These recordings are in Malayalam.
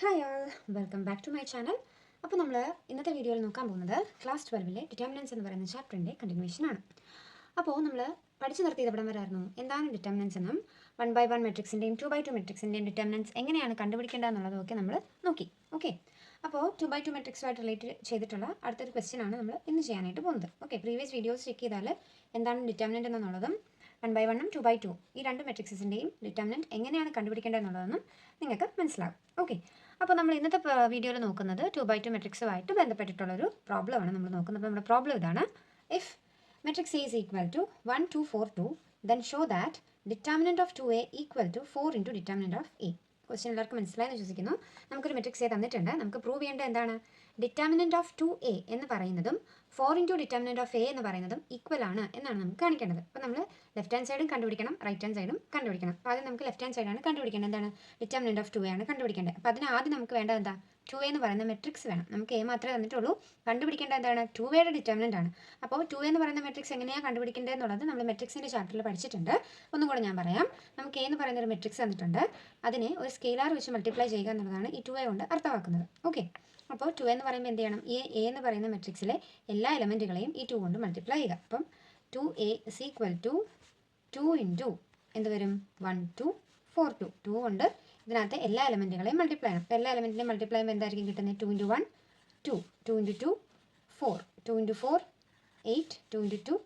Hi all, welcome back to my channel. അപ്പോൾ നമ്മൾ ഇന്നത്തെ വീഡിയോയിൽ നോക്കാൻ പോകുന്നത് ക്ലാസ് 12 ഡിറ്റർമിനൻസ് എന്ന് പറയുന്ന ചാപ്റ്ററിൻ്റെ കണ്ടിന്യൂഷനാണ്. അപ്പോൾ നമ്മൾ പഠിച്ചു നിർത്തിയത് ഇവിടം വരായിരുന്നു. എന്താണ് ഡിറ്റർമിനൻസ് എന്നും 1/1 മെട്രിക്സിൻ്റെയും 2/2 മെട്രിക്സിൻ്റെയും ഡിറ്റർമിനൻസ് എങ്ങനെയാണ് കണ്ടുപിടിക്കേണ്ടതെന്നുള്ളതൊക്കെ നമ്മൾ നോക്കി. ഓക്കെ, അപ്പോൾ 2/2 മെട്രിക്സുമായിട്ട് റിലേറ്റ് ചെയ്തിട്ടുള്ള അടുത്തൊരു ക്വസ്റ്റ്യൻ ആണ് നമ്മൾ ഇന്ന് ചെയ്യാനായിട്ട് പോകുന്നത്. ഓക്കെ, പ്രീവിയസ് വീഡിയോസ് ചെക്ക് ചെയ്താൽ എന്താണ് ഡിറ്റർമിനൻറ്റ് എന്നുള്ളതും 1/1ഉം 2/2 ഈ രണ്ട് മെട്രിക്സിൻ്റെയും ഡിറ്റർമിനൻറ്റ് എങ്ങനെയാണ് കണ്ടുപിടിക്കേണ്ടതെന്നുള്ളതെന്നും നിങ്ങൾക്ക് മനസ്സിലാകും. ഓക്കെ, അപ്പോൾ നമ്മൾ ഇന്നത്തെ വീഡിയോയിൽ നോക്കുന്നത് 2/2 മെട്രിക്സുമായിട്ട് ബന്ധപ്പെട്ടിട്ടുള്ളൊരു പ്രോബ്ലമാണ് നമ്മൾ നോക്കുന്നത്. അപ്പോൾ നമ്മുടെ പ്രോബ്ലം ഇതാണ്: if matrix A is equal to 1 2 4 2 then show that determinant of 2A equal to 4 into determinant of A. Question എല്ലാവർക്കും മനസ്സിലായെന്ന് വിശ്വസിക്കുന്നു. നമുക്കൊരു മെട്രിക്സ് A തന്നിട്ടുണ്ട്. നമുക്ക് പ്രൂവ് ചെയ്യേണ്ടത് എന്താണ്? ഡിറ്റർമിനൻറ്റ് ഓഫ് 2A എന്ന് പറയുന്നതും 4 ഇൻറ്റു ഡിറ്റർമിനൻറ്റ് ഓഫ് A എന്ന് പറയുന്നതും ഈക്വൽ ആണ് എന്നാണ് നമുക്ക് കാണിക്കേണ്ടത്. അപ്പോൾ നമ്മൾ ലെഫ്റ്റ് ഹാൻഡ് സൈഡും കണ്ടുപിടിക്കണം, റൈറ്റ് ഹാൻഡ് സൈഡും കണ്ടുപിടിക്കണം. അപ്പോൾ ആദ്യം നമുക്ക് ലെഫ്റ്റ് ഹാൻഡ് സൈഡാണ് കണ്ടുപിടിക്കേണ്ടത്. എന്താണ്? ഡിറ്റർമിനൻറ്റ് ഓഫ് 2A ആണ് കണ്ടുപിടിക്കേണ്ടത്. അപ്പോൾ അതിന് ആദ്യം നമുക്ക് വേണ്ടത് എന്താ? 2A എന്ന് പറയുന്ന മെട്രിക്സ് വേണം. നമുക്ക് A മാത്രമേ തന്നിട്ടുള്ളൂ. കണ്ടുപിടിക്കേണ്ടത് എന്താണ്? 2Aയുടെ ഡിറ്റർമിനൻ്റ് ആണ്. അപ്പോൾ 2A എന്ന് പറയുന്ന മെട്രിക്സ് എങ്ങനെയാണ് കണ്ടുപിടിക്കേണ്ടത് എന്നുള്ളത് നമ്മൾ മെട്രിക്സിൻ്റെ ചാപ്റ്ററിൽ പഠിച്ചിട്ടുണ്ട്. ഒന്നും കൂടെ ഞാൻ പറയാം. നമുക്ക് A എന്ന് പറയുന്ന ഒരു മെട്രിക്സ് തന്നിട്ടുണ്ട്. അതിനെ ഒരു സ്കെയിലാർ വെച്ച് മൾട്ടിപ്ലൈ ചെയ്യുക എന്നുള്ളതാണ് ഈ 2A കൊണ്ട് അർത്ഥമാക്കുന്നത്. ഓക്കെ, അപ്പോൾ 2A എന്ന് പറയുമ്പോൾ എന്ത് ചെയ്യണം? ഈ A എന്ന് പറയുന്ന മെട്രിക്സിലെ എല്ലാ എലമെൻറ്റുകളെയും ഈ 2 കൊണ്ട് മൾട്ടിപ്ലൈ ചെയ്യുക. അപ്പം 2A is equal to 2 into എന്ത് വരും? 1 2 4 2. 2 കൊണ്ട് ഇതിനകത്ത് എല്ലാ എലമെൻറ്റുകളെയും മൾട്ടിപ്ലൈ ചെയ്യണം. അപ്പോൾ എല്ലാ എലമെൻറ്റിനെയും മൾട്ടിപ്ലൈ ചെയ്യുമ്പോൾ എന്തായിരിക്കും കിട്ടുന്നത്? 2 ഇൻറ്റു 1 2, 2 ഇൻറ്റു 2 4, 2 ഇൻറ്റു 4 8, 2 ഇൻറ്റു 2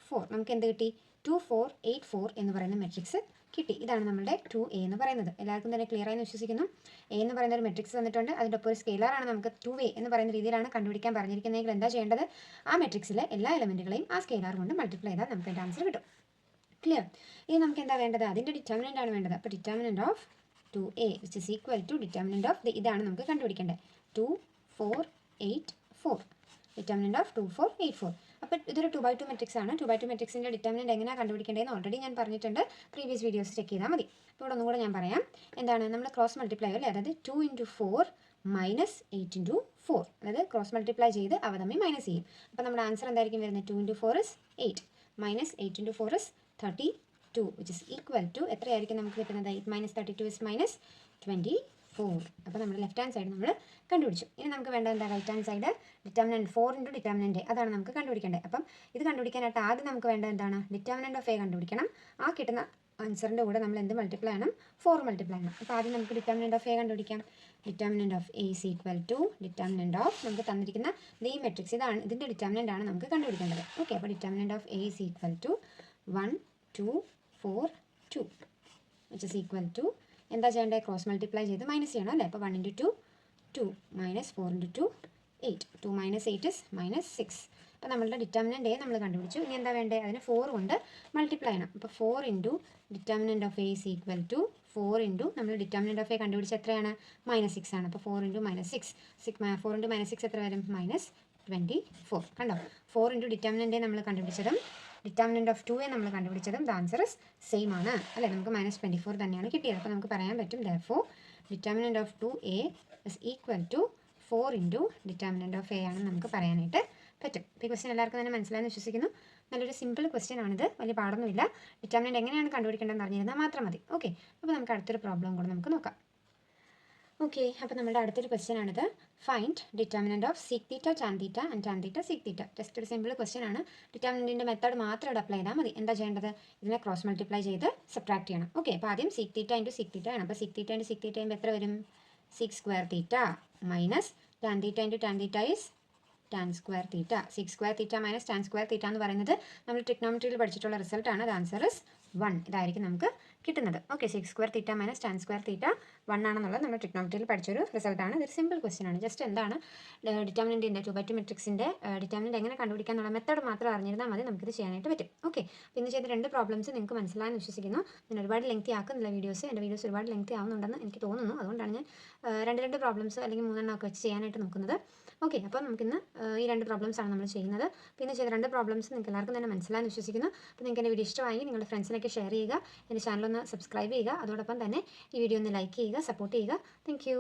4. നമുക്ക് എന്ത് കിട്ടി? 2 4 8 4 എന്ന് പറയുന്ന മെട്രിക്സ് കിട്ടി. ഇതാണ് നമ്മുടെ 2A എന്ന് പറയുന്നത്. എല്ലാവർക്കും തന്നെ ക്ലിയർ ആയെന്ന് വിശ്വസിക്കുന്നു. A എന്ന് പറയുന്ന ഒരു മെട്രിക്സ് തന്നിട്ടുണ്ട്. അതിൻ്റെ ഒപ്പം ഒരു സ്കെയിലാറാണ് നമുക്ക് 2A എന്ന് പറയുന്ന രീതിയിലാണ് കണ്ടുപിടിക്കാൻ പറഞ്ഞിരിക്കുന്നതെങ്കിൽ എന്താ ചെയ്യേണ്ടത്? ആ മെട്രിക്സിലെ എല്ലാ എലമെൻറ്റുകളെയും ആ സ്കെയിലാർ കൊണ്ട് മൾട്ടിപ്ലൈ ചെയ്താൽ നമുക്ക് അതിൻ്റെ ആൻസർ കിട്ടും. ക്ലിയർ? ഇനി നമുക്ക് എന്താ വേണ്ടത്? അതിൻ്റെ ഡിറ്റർമിനൻ്റ് ആണ് വേണ്ടത്. അപ്പോൾ determinant of 2A which is equal to determinant of ഇതാണ് നമുക്ക് കണ്ടുപിടിക്കേണ്ടത്. 2 4 8 4. Determinant of 2 4 8 4. അപ്പോൾ ഇതൊരു 2/2 മെട്രിക്സ് ആണ്. 2/2 മെട്രിക്സിൻ്റെ ഡിറ്റർമിനൻ്റ് എങ്ങനെയാണ് കണ്ടുപിടിക്കേണ്ടതെന്ന് ഓൾറെഡി ഞാൻ പറഞ്ഞിട്ടുണ്ട്. പ്രീവിയസ് വീഡിയോസ് ചെക്ക് ചെയ്താൽ മതി. അപ്പോൾ ഇവിടെ ഒന്നും കൂടെ ഞാൻ പറയാം. എന്താണ്? നമ്മൾ ക്രോസ് മൾട്ടിപ്ലൈ അല്ലേ? അതായത് 2 ഇൻറ്റു 4 മൈനസ് 8 ഇൻറ്റു 4. അതായത് ക്രോസ് മൾട്ടിപ്ലൈ ചെയ്ത് അവ തമ്മിൽ മൈനസ് ചെയ്യും. അപ്പോൾ നമ്മുടെ ആൻസർ എന്തായിരിക്കും വരുന്നത്? 2 into 4 is 8 minus 8 into 4 is 32 which is equal to എത്രയായിരിക്കും നമുക്ക് കിട്ടുന്നത്? 8 മൈനസ് 32 ഇസ് മൈനസ് 24. അപ്പോൾ നമ്മുടെ ലെഫ്റ്റ് ഹാൻഡ് സൈഡ് നമ്മൾ കണ്ടുപിടിച്ചു. ഇനി നമുക്ക് വേണ്ടത് എന്താ? Right hand side determinant 4 into determinant അതാണ് നമുക്ക് കണ്ടുപിടിക്കേണ്ടത്. അപ്പം ഇത് കണ്ടുപിടിക്കാനായിട്ട് ആദ്യം നമുക്ക് വേണ്ടത് എന്താണ്? ഡിറ്റർമിനൻറ്റ് ഓഫ് A കണ്ടുപിടിക്കണം. ആ കിട്ടുന്ന ആൻസറിൻ്റെ കൂടെ നമ്മൾ എന്ത് മൾട്ടിപ്ലൈ ചെയ്യണം? 4 മൾട്ടിപ്ലൈ ചെയ്യണം. അപ്പോൾ ആദ്യം നമുക്ക് ഡിറ്റർമിനൻറ്റ് ഓഫ് A കണ്ടുപിടിക്കാം. Determinant of A is equal to determinant of നമുക്ക് തന്നിരിക്കുന്ന ഈ മെട്രിക്സ് ഇതാണ്, ഇതിൻ്റെ ഡിറ്റർമിനൻ്റ് ആണ് നമുക്ക് കണ്ടുപിടിക്കേണ്ടത്. ഓക്കെ, അപ്പോൾ determinant of A is equal to 1 2 4 2 which is equal to എന്താ ചെയ്യേണ്ടത്? ക്രോസ് മൾട്ടിപ്ലൈ ചെയ്ത് മൈനസ് ചെയ്യണം അല്ലേ? അപ്പോൾ 1 into 2 2 minus 4 into 2 8. 2 minus 8 is minus 6. അപ്പോൾ നമ്മളുടെ ഡിറ്റർമിനൻ്റ് A നമ്മൾ കണ്ടുപിടിച്ചു. ഇനി എന്താ വേണ്ടത്? അതിന് 4 കൊണ്ട് മൾട്ടിപ്ലൈ ചെയ്യണം. അപ്പോൾ 4 into determinant of A is equal to 4 into നമ്മൾ ഡിറ്റർമിനൻറ്റ് ഓഫ് A കണ്ടുപിടിച്ച് എത്രയാണ്? മൈനസ് 6 ആണ്. അപ്പോൾ 4 ഇൻറ്റു മൈനസ് 6 4 ഇൻറ്റു മൈനസ് 6 എത്ര വരും? മൈനസ് 24. കണ്ടോ? 4 ഇൻറ്റു ഡിറ്റർമിനൻ്റ് A നമ്മൾ കണ്ടുപിടിച്ചതും ഡിറ്റർമിനൻറ്റ് ഓഫ് 2A നമ്മൾ കണ്ടുപിടിച്ചതും ദ ആൻസർ ഇസ് സെയിം ആണ് അല്ലേ? നമുക്ക് മൈനസ് 24 തന്നെയാണ് കിട്ടിയത്. അപ്പോൾ നമുക്ക് പറയാൻ പറ്റും therefore determinant of 2A is equal to 4 into determinant of A ആണെന്ന് നമുക്ക് പറയാനായിട്ട് പറ്റും. ഇപ്പോൾ ഈ ക്വസ്റ്റ്യൻ എല്ലാവർക്കും തന്നെ മനസ്സിലായെന്ന് വിശ്വസിക്കുന്നു. നല്ലൊരു സിമ്പിൾ ക്വസ്റ്റ്യൻ ആണിത്. വലിയ പാടൊന്നുമില്ല. ഡിറ്റർമിനൻറ്റ് എങ്ങനെയാണ് കണ്ടുപിടിക്കേണ്ടതെന്ന് അറിഞ്ഞിരുന്നാൽ മാത്രം മതി. ഓക്കെ, അപ്പോൾ നമുക്ക് അടുത്തൊരു പ്രോബ്ലം കൂടെ നമുക്ക് നോക്കാം. ഓക്കെ, അപ്പോൾ നമ്മുടെ അടുത്തൊരു ക്വസ്റ്റ്യൻ ആണിത്. Find determinant of sec theta tan theta and tan theta sec theta. Just ഒരു സിമ്പിൾ ക്വസ്റ്റ്യൻ ആണ്. ഡിറ്റർമിനൻറ്റിൻ്റെ മെത്തേഡ് മാത്രം ഇവിടെ അപ്ലൈ ചെയ്താൽ മതി. എന്താ ചെയ്യേണ്ടത്? ഇതിനെ ക്രോസ് മൾട്ടിപ്ലൈ ചെയ്ത് സബ്ട്രാക്ട് ചെയ്യണം. ഓക്കെ, അപ്പോൾ ആദ്യം sec theta into sec theta ആണ്. അപ്പോൾ sec theta into sec theta ചെയ്യുമ്പോൾ എത്ര വരും? Seek square theta minus tan theta into tan theta is tan square theta. Seek square theta minus tan square theta എന്ന് പറയുന്നത് നമ്മൾ ട്രിഗ്നോമെട്രിയിൽ പഠിച്ചിട്ടുള്ള റിസൾട്ടാണ്. അത് ആൻസർ ഇസ് 1. ഇതായിരിക്കും നമുക്ക് കിട്ടുന്നത്. Okay, seek square theta minus tan square theta 1 ആണെന്നുള്ളത് നമ്മൾ ട്രിഗ്നോമെട്രിയിൽ പഠിച്ചൊരു റിസൾട്ടാണ്. ഇതൊരു സിമ്പിൾ ക്വസ്റ്റ്യൻ ആണ്. ജസ്റ്റ് എന്താണ് ഡിറ്റർമിനൻറ്റിൻ്റെ 2/2 മെട്രിക്സിൻ്റെ ഡിറ്റർമിനൻറ്റ് എങ്ങനെ കണ്ടുപിടിക്കുക എന്നുള്ള മെത്തേഡ് മാത്രം അറിഞ്ഞിരുന്നാൽ മതി. നമുക്കിത് ചെയ്യാനായിട്ട് പറ്റും. ഓക്കെ, ഇന്ന് ചെയ്ത 2 പ്രോബ്ലംസ് നിങ്ങൾക്ക് മനസ്സിലായെന്ന് വിശ്വസിക്കുന്നു. ഞാൻ ഒരുപാട് ലെങ്തി ആക്കുന്നില്ല വീഡിയോസ്. എൻ്റെ വീഡിയോസ് ഒരുപാട് ലെങ്തി ആവുന്നുണ്ടെന്ന് എനിക്ക് തോന്നുന്നു. അതുകൊണ്ടാണ് ഞാൻ 2 പ്രോബ്ലംസ് അല്ലെങ്കിൽ 3 ഒക്കെ വെച്ച് ചെയ്യാനായിട്ട് നോക്കുന്നത്. ഓക്കെ, അപ്പോൾ നമുക്കിന്ന് ഈ 2 പ്രോബ്ലംസ് ആണ് നമ്മൾ ചെയ്യുന്നത്. പിന്നെ ചെയ്ത 2 പ്രോബ്ലംസ് നിങ്ങൾക്ക് എല്ലാവർക്കും തന്നെ മനസ്സിലായെന്ന് വിശ്വസിക്കുന്നു. അപ്പോൾ നിങ്ങൾക്ക് എൻ്റെ വീഡിയോ ഇഷ്ടമായി നിങ്ങളുടെ ഫ്രണ്ട്സിനൊക്കെ ഷെയർ ചെയ്യുക. എൻ്റെ ചാനലൊന്ന് സബ്സ്ക്രൈബ് ചെയ്യുക. അതോടൊപ്പം തന്നെ ഈ വീഡിയോ ഒന്ന് ലൈക്ക് ചെയ്യുക, സപ്പോർട്ട് ചെയ്യുക. Thank you.